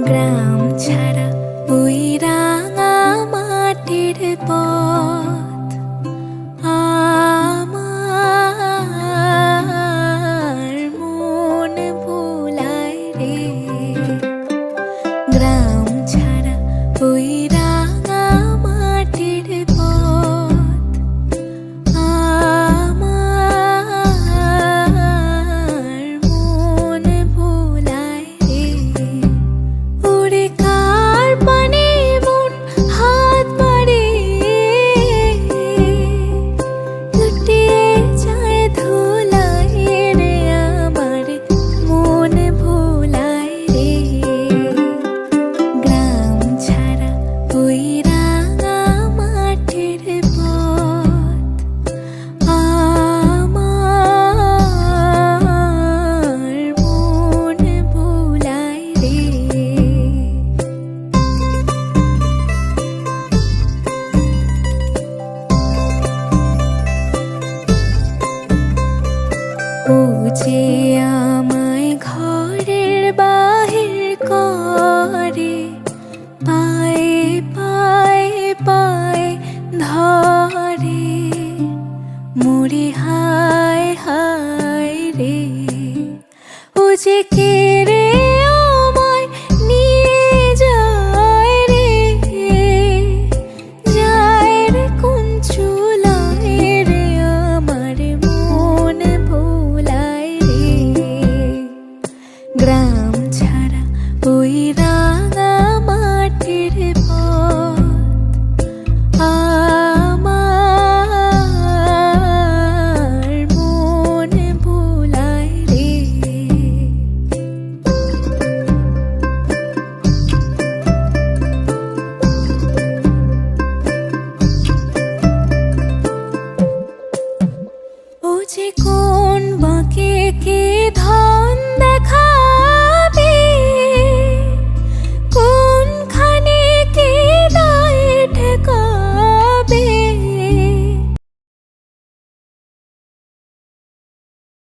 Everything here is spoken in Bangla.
গ্রাম ছাড়া ওই রাঙা মাটির পথ আমার মন ভোলায় রে। গ্রাম ছাড়া ওই রাঙা মাটির পথ আমার মন ভোলায় রে। ওরে কার পানে মন হাত বাড়িয়ে লুটিয়ে যায় ধুলায় রে, আমার মন ভোলায় রে। গ্রাম ছাড়া ওই রাঙা মাটির পথ আমার মন ভোলায় রে। ও যে আমায় ঘরের বাহির করে, পায়ে পায়ে পায়ে ধরে, মরি হায় হায় রে। ও যে কেড়ে আমায় নিয়ে যায় রে, যায় রে কোন চুলায় রে, আমার মন ভোলায় রে। গ্রাম ছাড়া ওই রাঙা মাটির পথ আমার মন ভোলায় রে। ও যে কোন বাঁকে কে ধর